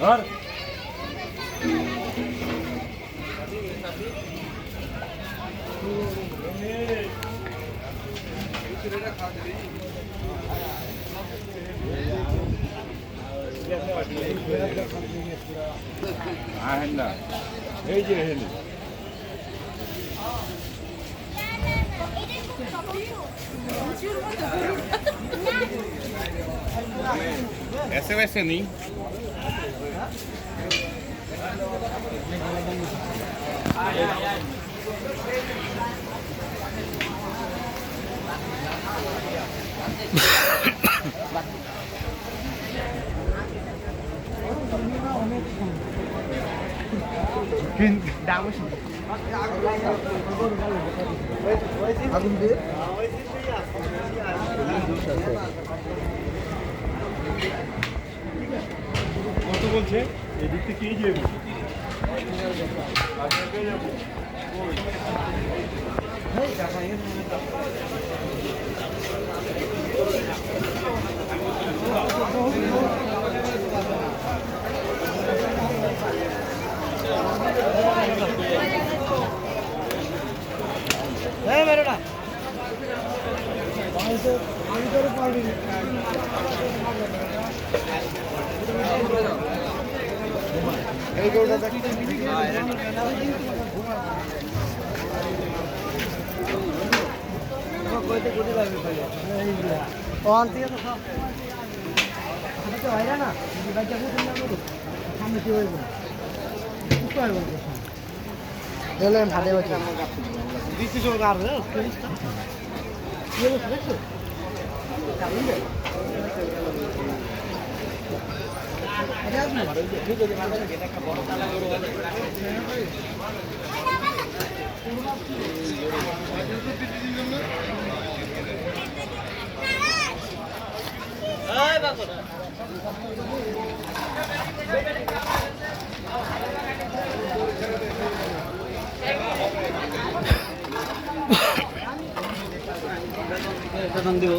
और আহেন না এই যে হেলি ऐसे वैसे नहीं কত বলছে এদিক থেকে এই যাবো হ্যাঁ বেরোটা আমি তো পারবি এই গোটা দেখতে কইতে কোটি লাগবে তাহলে ওয়ান থেকে তো সব আমি তো আইরা না যদি বাচ্চা বুঝুন না করো সামনে কি হইব কি হইব তাহলে ভাড়ে বাচ্চা দিছি সব আর না কি হলো দেখছো কারণ দে এটা না ঠিক আছে মানে এটা একটা বড় তালা করে এই বাবা এটা দিও